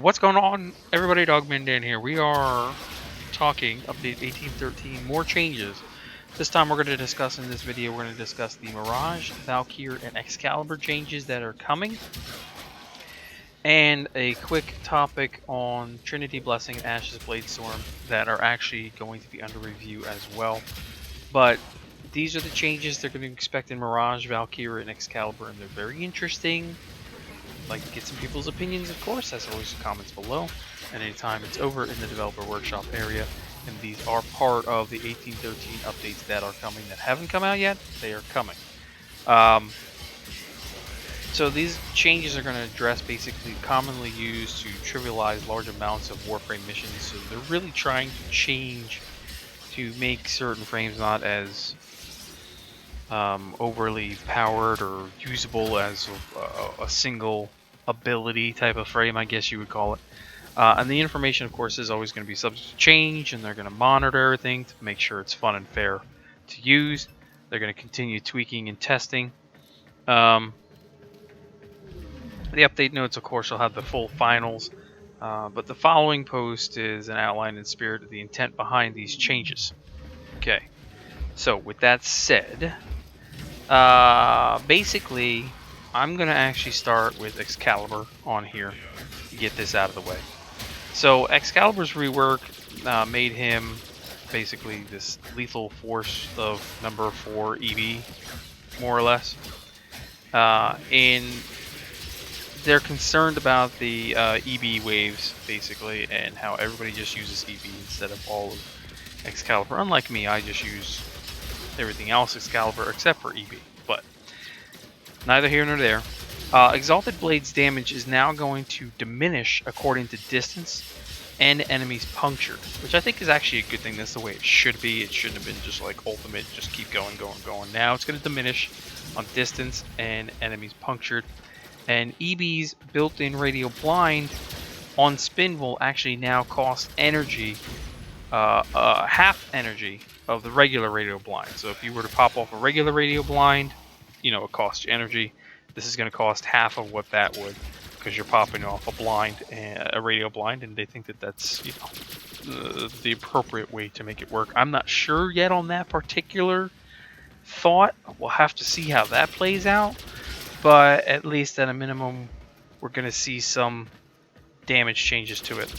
What's going on, everybody? Dogman Dan here. We are talking update 1813, more changes. This time we're going to discuss in this video, we're going to discuss the Mirage, Valkyr, and Excalibur changes that are coming. And a quick topic on Trinity Blessing and Ashes Blade Storm that are actually going to be under review as well. But these are the changes they're going to expect in Mirage, Valkyr, and Excalibur, and they're very interesting. Like to get some people's opinions, of course, as always, comments below. And anytime it's over in the developer workshop area, and these are part of the 1813 updates that are coming that haven't come out yet. They are coming. So these changes are going to address basically commonly used to trivialize large amounts of Warframe missions. So they're really trying to change to make certain frames not as overly powered or usable as a single ability type of frame, I guess you would call it. And the information, of course, is always going to be subject to change, and they're going to monitor everything to make sure it's fun and fair to use. They're going to continue tweaking and testing. The update notes, of course, will have the full finals, but the following post is an outline and spirit of the intent behind these changes. Okay, so with that said, basically, I'm going to actually start with Excalibur on here to get this out of the way. So Excalibur's rework made him basically this lethal force of number 4 EV, more or less. And they're concerned about the EB waves, basically, and how everybody just uses EB instead of all of Excalibur. Unlike me, I just use everything else Excalibur except for EB, but neither here nor there. Exalted Blade's damage is now going to diminish according to distance and enemies punctured, which I think is actually a good thing. That's the way it should be. It shouldn't have been just like ultimate, just keep going. Now it's going to diminish on distance and enemies punctured. And EB's built-in radio blind on spin will actually now cost energy, half energy of the regular radio blind. So if you were to pop off a regular radio blind, you know, it costs you energy. This is going to cost half of what that would, because you're popping off a blind, a radio blind, and they think that that's, you know, the appropriate way to make it work. I'm not sure yet on that particular thought. We'll have to see how that plays out, but at least at a minimum, we're going to see some damage changes to it.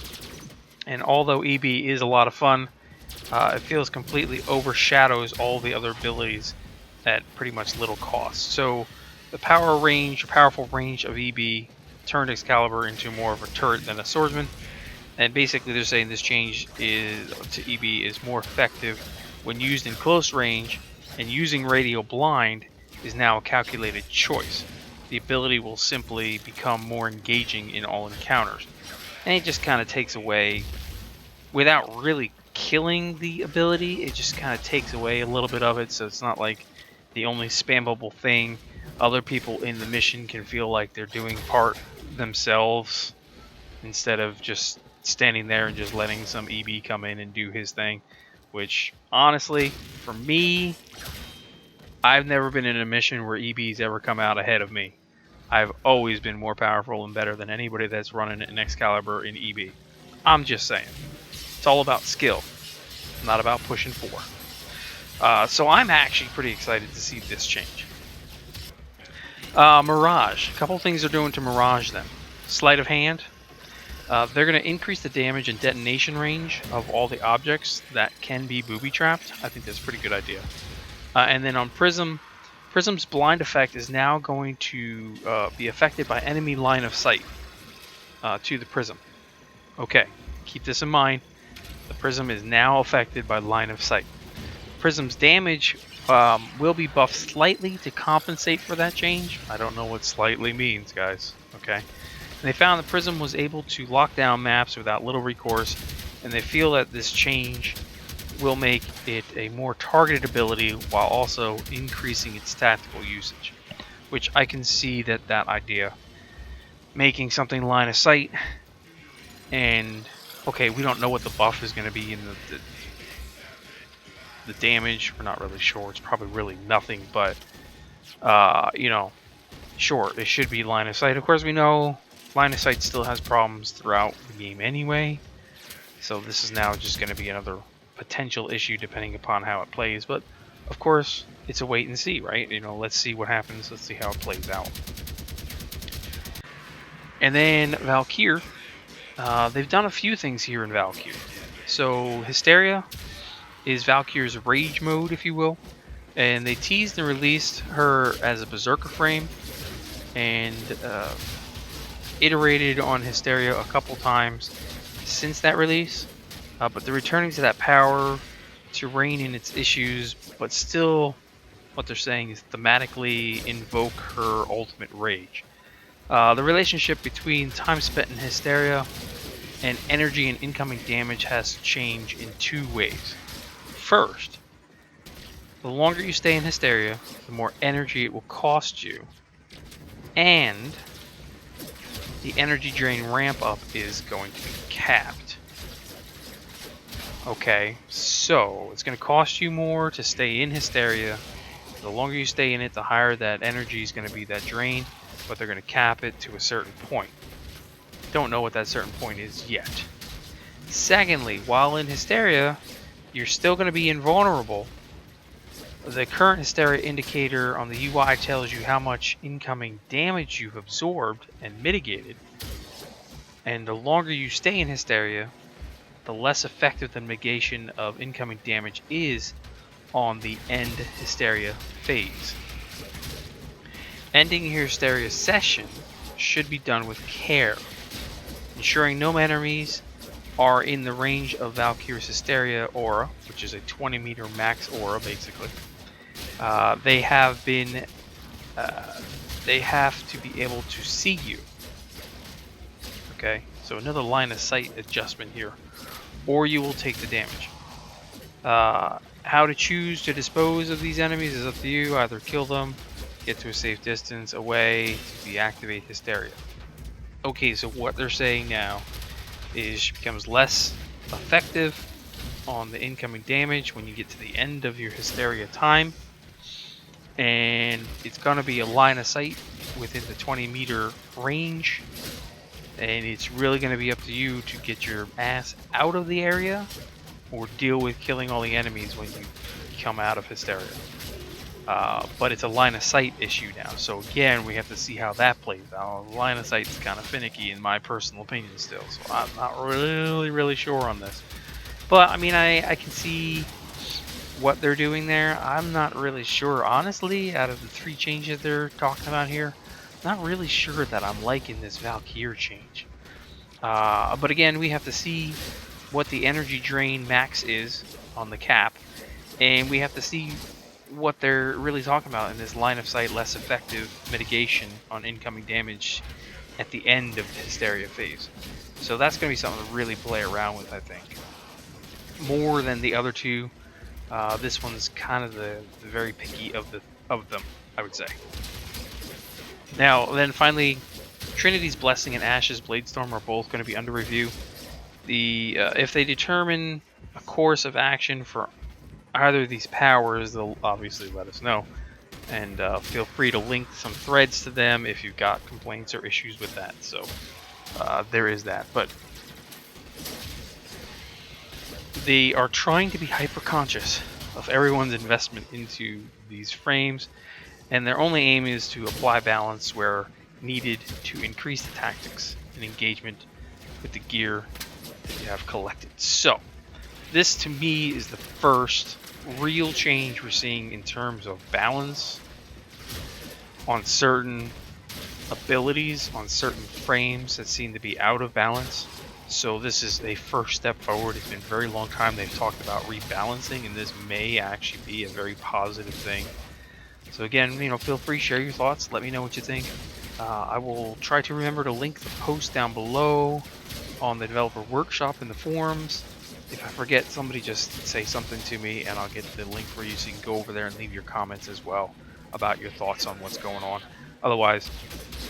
And although EB is a lot of fun, it feels completely overshadows all the other abilities at pretty much little cost. So the powerful range of EB turned Excalibur into more of a turret than a swordsman. And basically they're saying this change to EB is more effective when used in close range, and using radio blind is now a calculated choice. The ability will simply become more engaging in all encounters. And it just kind of takes away, without really killing the ability, it just kind of takes away a little bit of it, so it's not like the only spammable thing. Other people in the mission can feel like they're doing part themselves instead of just standing there and just letting some EB come in and do his thing, which honestly, for me, I've never been in a mission where EB's ever come out ahead of me. I've always been more powerful and better than anybody that's running an Excalibur in EB. I'm just saying. It's all about skill, not about pushing 4. So I'm actually pretty excited to see this change. Mirage. A couple things they're doing to Mirage then. Sleight of hand. They're going to increase the damage and detonation range of all the objects that can be booby-trapped. I think that's a pretty good idea. And then on Prism, Prism's blind effect is now going to be affected by enemy line of sight to the Prism. Okay, keep this in mind. The Prism is now affected by line of sight. Prism's damage will be buffed slightly to compensate for that change. I don't know what slightly means, guys. Okay. And they found the Prism was able to lock down maps without little recourse, and they feel that this change will make it a more targeted ability while also increasing its tactical usage, which I can see that idea. Making something line of sight, and okay, we don't know what the buff is going to be in the damage. We're not really sure. It's probably really nothing, but you know, sure, it should be line of sight. Of course, we know line of sight still has problems throughout the game anyway, so this is now just going to be another potential issue depending upon how it plays. But of course, it's a wait and see, right? You know, let's see what happens. Let's see how it plays out. And then Valkyr, they've done a few things here in Valkyr. So Hysteria is Valkyr's rage mode, if you will, and they teased and released her as a berserker frame, and iterated on Hysteria a couple times since that release, but they're returning to that power to rein in its issues, but still what they're saying is thematically invoke her ultimate rage. The relationship between time spent in Hysteria and energy and incoming damage has to change in two ways. First, the longer you stay in Hysteria, the more energy it will cost you, and the energy drain ramp up is going to be capped. Okay, so it's going to cost you more to stay in Hysteria. The longer you stay in it, the higher that energy is going to be, that drain, but they're going to cap it to a certain point. Don't know what that certain point is yet. Secondly, while in Hysteria, you're still going to be invulnerable. The current Hysteria indicator on the UI tells you how much incoming damage you've absorbed and mitigated. And the longer you stay in Hysteria, the less effective the negation of incoming damage is on the end Hysteria phase. Ending your Hysteria session should be done with care, ensuring no enemies are in the range of Valkyr's Hysteria aura, which is a 20-meter max aura, basically. They have to be able to see you. Okay, so another line of sight adjustment here, or you will take the damage. How to choose to dispose of these enemies is up to you. Either kill them, get to a safe distance away to deactivate Hysteria. Okay, so what they're saying now is she becomes less effective on the incoming damage when you get to the end of your Hysteria time, and it's going to be a line of sight within the 20-meter range, and it's really going to be up to you to get your ass out of the area or deal with killing all the enemies when you come out of Hysteria. But it's a line of sight issue now, so again, we have to see how that plays out. Line of sight is kind of finicky in my personal opinion still, so I'm not really sure on this. But I mean, I can see what they're doing there. I'm not really sure, honestly, out of the 3 changes they're talking about here, not really sure that I'm liking this Valkyr change. But again, we have to see what the energy drain max is on the cap, and we have to see what they're really talking about in this line of sight less effective mitigation on incoming damage at the end of the Hysteria phase. So that's going to be something to really play around with, I think. More than the other two, this one's kind of the very picky of them, I would say. Now, then finally, Trinity's Blessing and Ash's Bladestorm are both going to be under review. If they determine a course of action for either of these powers, they'll obviously let us know, and feel free to link some threads to them if you've got complaints or issues with that. So there is that. But they are trying to be hyper conscious of everyone's investment into these frames, and their only aim is to apply balance where needed to increase the tactics and engagement with the gear that you have collected. So this to me is the first real change we're seeing in terms of balance on certain abilities, on certain frames that seem to be out of balance. So this is a first step forward. It's been a very long time they've talked about rebalancing, and this may actually be a very positive thing. So again, feel free, share your thoughts, let me know what you think. I will try to remember to link the post down below on the developer workshop in the forums. If I forget, somebody just say something to me and I'll get the link for you so you can go over there and leave your comments as well about your thoughts on what's going on. Otherwise,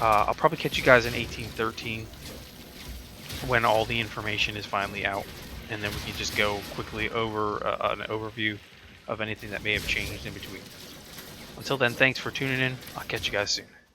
I'll probably catch you guys in 1813 when all the information is finally out, and then we can just go quickly over an overview of anything that may have changed in between. Until then, thanks for tuning in. I'll catch you guys soon.